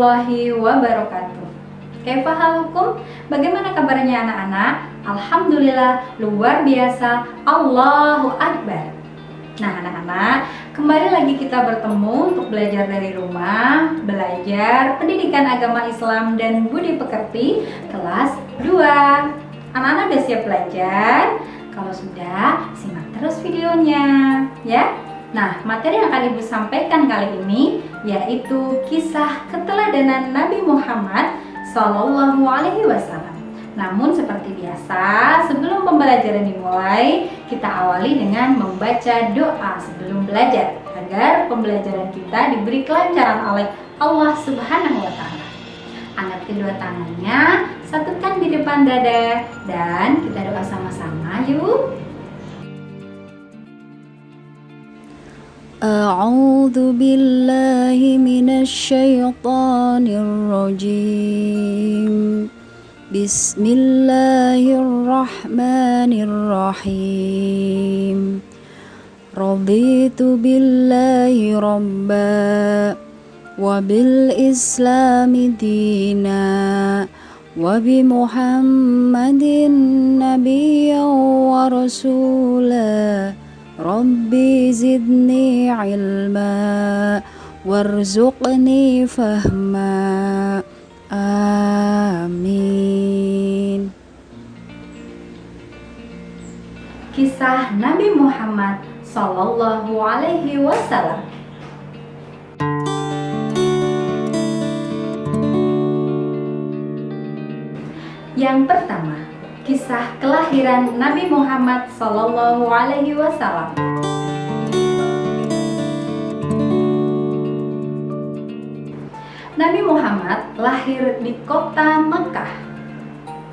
warahmatullahi wabarakatuh. Kaifa halukum? Bagaimana kabarnya anak-anak? Alhamdulillah, luar biasa. Allahu Akbar. Nah anak-anak, kembali lagi kita bertemu untuk belajar dari rumah, belajar pendidikan agama Islam dan budi pekerti kelas 2. Anak-anak udah siap belajar? Kalau sudah, simak terus videonya ya. Nah, materi yang akan Ibu sampaikan kali ini yaitu kisah keteladanan Nabi Muhammad SAW. Namun seperti biasa, sebelum pembelajaran dimulai, kita awali dengan membaca doa sebelum belajar agar pembelajaran kita diberi kelancaran oleh Allah Subhanahu wa Ta'ala. Angkat kedua tangannya, satukan di depan dada, dan kita doa sama-sama yuk. A'udzu billahi minasyaitonir rajim. Bismillahirrahmanirrahim. Raditu billahi rabba wa bil islami dina wa bi Muhammadin nabiyyan wa rasula. Rabbi zidni ilma warzuqni fahma. Amin. Kisah Nabi Muhammad Sallallahu Alaihi Wasallam. Yang pertama, kisah kelahiran Nabi Muhammad Sallallahu Alaihi Wasallam. Nabi Muhammad lahir di kota Mekah.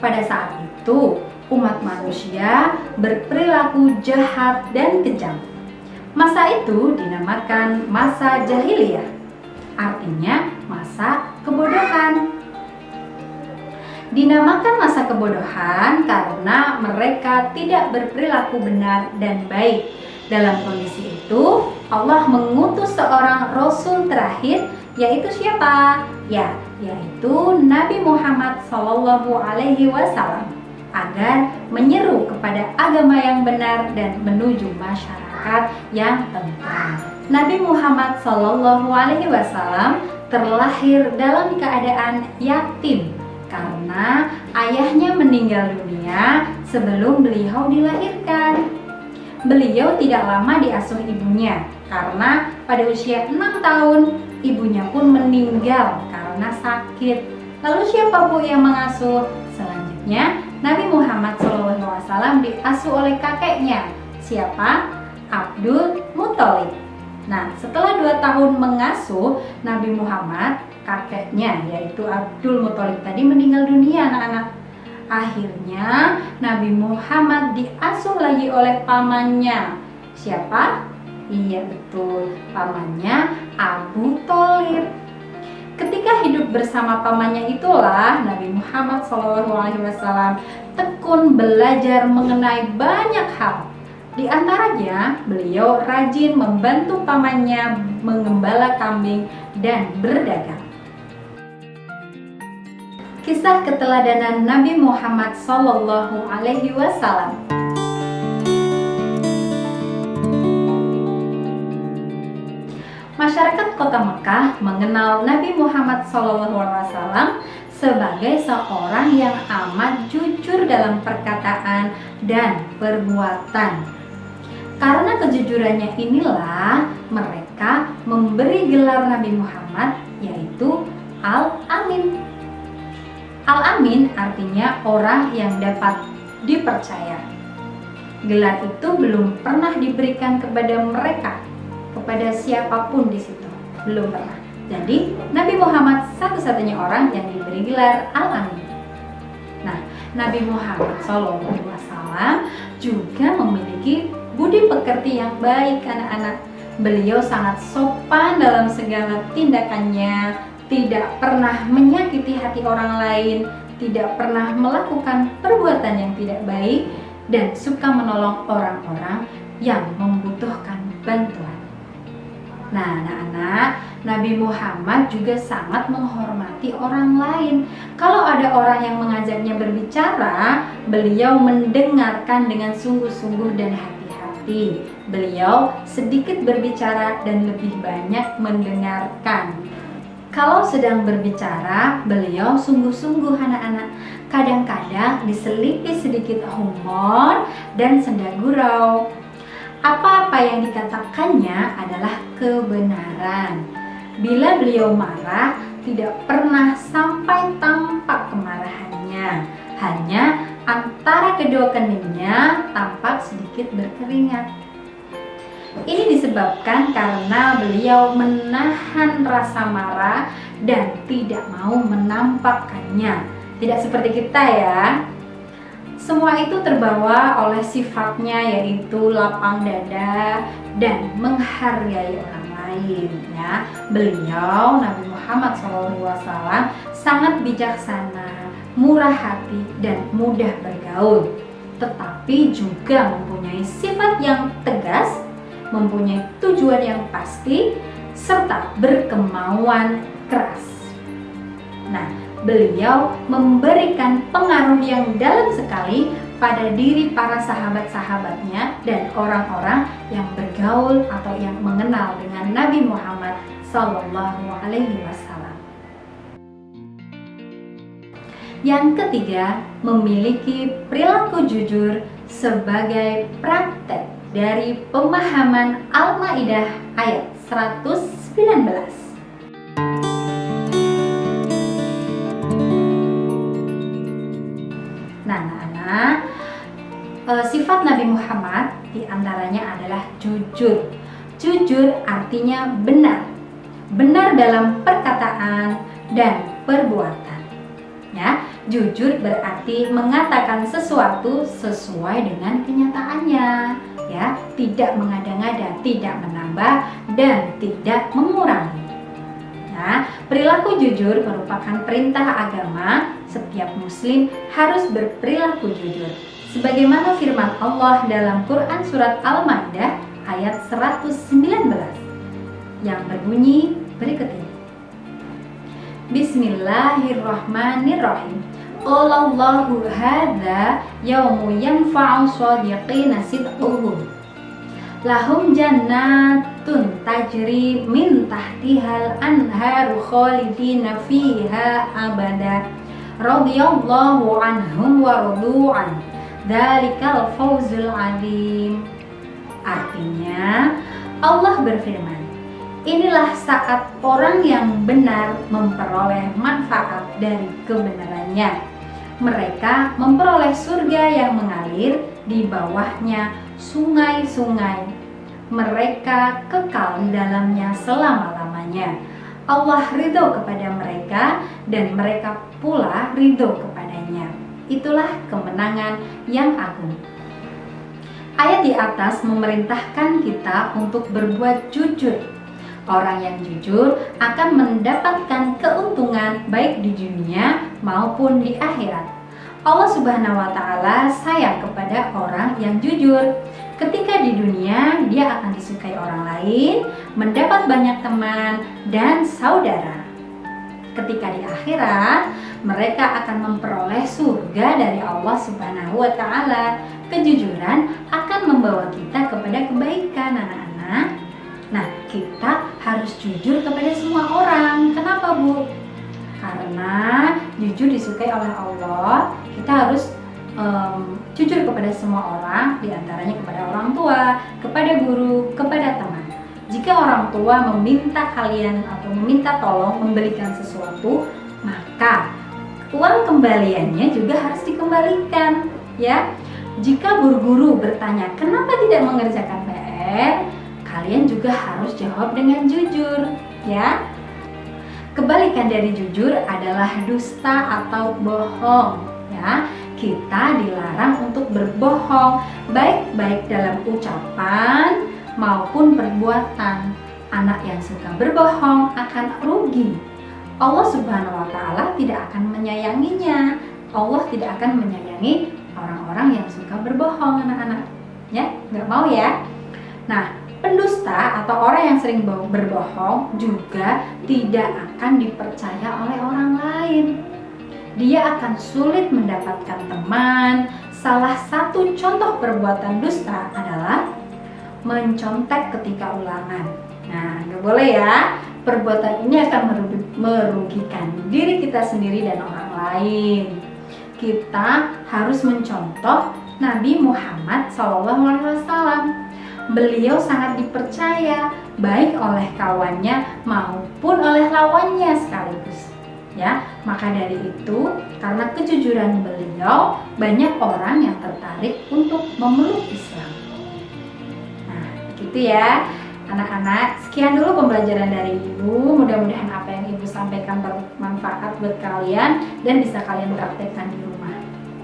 Pada saat itu, umat manusia berperilaku jahat dan kejam. Masa itu dinamakan masa jahiliyah, artinya masa kebodohan. Dinamakan masa kebodohan karena mereka tidak berperilaku benar dan baik. Dalam kondisi itu, Allah mengutus seorang Rasul terakhir, yaitu siapa? Yaitu Nabi Muhammad SAW, agar menyeru kepada agama yang benar dan menuju masyarakat yang tentram. Nabi Muhammad SAW terlahir dalam keadaan yatim karena ayahnya meninggal dunia sebelum beliau dilahirkan. Beliau tidak lama diasuh ibunya karena pada usia 6 tahun ibunya pun meninggal karena sakit. Lalu siapa Bu yang mengasuh? Selanjutnya Nabi Muhammad SAW diasuh oleh kakeknya. Siapa? Abdul Muthalib. Nah, setelah 2 tahun mengasuh Nabi Muhammad, kakeknya yaitu Abdul Muthalib tadi meninggal dunia anak-anak. Akhirnya Nabi Muhammad diasuh lagi oleh pamannya. Siapa? Iya betul, pamannya Abu Thalib. Ketika hidup bersama pamannya itulah Nabi Muhammad SAW tekun belajar mengenai banyak hal. Di antaranya beliau rajin membantu pamannya mengembala kambing dan berdagang. Kisah keteladanan Nabi Muhammad SAW. Masyarakat kota Mekah mengenal Nabi Muhammad SAW sebagai seorang yang amat jujur dalam perkataan dan perbuatan. Karena kejujurannya inilah mereka memberi gelar Nabi Muhammad yaitu Al-Amin. Al-Amin artinya orang yang dapat dipercaya. Gelar itu belum pernah diberikan kepada mereka, kepada siapapun di situ, belum pernah. Jadi Nabi Muhammad satu-satunya orang yang diberi gelar Al-Amin. Nah, Nabi Muhammad SAW juga memiliki budi pekerti yang baik anak-anak. Beliau sangat sopan dalam segala tindakannya, tidak pernah menyakiti hati orang lain, tidak pernah melakukan perbuatan yang tidak baik, dan suka menolong orang-orang yang membutuhkan bantuan. Nah, anak-anak, Nabi Muhammad juga sangat menghormati orang lain. Kalau ada orang yang mengajaknya berbicara, beliau mendengarkan dengan sungguh-sungguh dan hati-hati. Beliau sedikit berbicara dan lebih banyak mendengarkan. Kalau sedang berbicara, beliau sungguh-sungguh anak-anak. Kadang-kadang diselipi sedikit humor dan senda gurau. Apa-apa yang dikatakannya adalah kebenaran. Bila beliau marah, tidak pernah sampai tampak kemarahannya. Hanya antara kedua keningnya tampak sedikit berkeringat. Ini disebabkan karena beliau menahan rasa marah dan tidak mau menampakkannya. Tidak seperti kita ya. Semua itu terbawa oleh sifatnya, yaitu lapang dada dan menghargai orang lain ya. Beliau Nabi Muhammad SAW sangat bijaksana, murah hati dan mudah bergaul, tetapi juga mempunyai sifat yang tegas, mempunyai tujuan yang pasti, serta berkemauan keras. Nah, beliau memberikan pengaruh yang dalam sekali pada diri para sahabat-sahabatnya dan orang-orang yang bergaul atau yang mengenal dengan Nabi Muhammad SAW. Yang ketiga, memiliki perilaku jujur sebagai praktek dari pemahaman Al-Maidah ayat 119. Sifat Nabi Muhammad diantaranya adalah jujur. Jujur artinya benar, benar dalam perkataan dan perbuatan. Ya, jujur berarti mengatakan sesuatu sesuai dengan kenyataannya. Ya, tidak mengada-ngada, tidak menambah dan tidak mengurangi. Nah, perilaku jujur merupakan perintah agama. Setiap muslim harus berperilaku jujur. Sebagaimana firman Allah dalam Quran surat Al-Maidah ayat 119 yang berbunyi berikut ini. Bismillahirrahmanirrahim. Qala Allahu hadza yaumu yanfa'u shadiqina sidquhum. Lahum jannatun tajri min tahtihal anharu khalidina fiha abada. Radhiyallahu anhum wa radu'an. Dzalikal fawzul azim. Artinya, Allah berfirman, inilah saat orang yang benar memperoleh manfaat dari kebenarannya. Mereka memperoleh surga yang mengalir di bawahnya sungai-sungai. Mereka kekal di dalamnya selama-lamanya. Allah ridho kepada mereka dan mereka pula ridho kepadanya. Itulah kemenangan yang agung. Ayat di atas memerintahkan kita untuk berbuat jujur. Orang yang jujur akan mendapatkan keuntungan baik di dunia maupun di akhirat. Allah Subhanahu wa Ta'ala sayang kepada orang yang jujur. Ketika di dunia dia akan disukai orang lain, mendapat banyak teman dan saudara. Ketika di akhirat, mereka akan memperoleh surga dari Allah Subhanahu wa Ta'ala. Kejujuran akan membawa kita kepada kebaikan, anak-anak. Nah, kita harus jujur kepada semua orang. Kenapa, Bu? Karena jujur disukai oleh Allah. Kita harus jujur kepada semua orang, diantaranya kepada orang tua, kepada guru, kepada teman. Jika orang tua meminta kalian atau meminta tolong membelikan sesuatu, maka uang kembaliannya juga harus dikembalikan, ya. Jika guru bertanya kenapa tidak mengerjakan PR, kalian juga harus jawab dengan jujur, ya. Kebalikan dari jujur adalah dusta atau bohong, ya. Kita dilarang untuk berbohong, baik dalam ucapan maupun perbuatan. Anak yang suka berbohong akan rugi. Allah Subhanahu wa Ta'ala tidak akan menyayanginya. Allah tidak akan menyayangi orang-orang yang suka berbohong, anak-anak. Ya, nggak mau ya. Nah, Pendusta atau orang yang sering berbohong juga tidak akan dipercaya oleh orang lain. Dia akan sulit mendapatkan teman. Salah satu contoh perbuatan dusta adalah mencontek ketika ulangan. Nah, nggak boleh ya. Perbuatan ini akan merugikan diri kita sendiri dan orang lain. Kita harus mencontoh Nabi Muhammad SAW. Beliau sangat dipercaya baik oleh kawannya maupun oleh lawannya sekaligus. Ya, maka dari itu karena kejujuran beliau banyak orang yang tertarik untuk memeluk Islam. Nah, gitu ya. Anak-anak, sekian dulu pembelajaran dari Ibu. Mudah-mudahan apa yang Ibu sampaikan bermanfaat buat kalian dan bisa kalian praktekkan di rumah.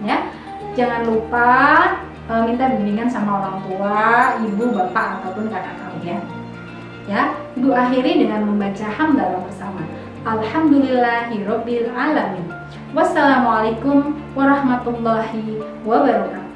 Ya, jangan lupa minta bimbingan sama orang tua, ibu, bapak, ataupun kakak kalian. Ya, Ibu akhiri dengan membaca hamdalah bersama. Alhamdulillahirobbil alamin. Wassalamualaikum warahmatullahi wabarakatuh.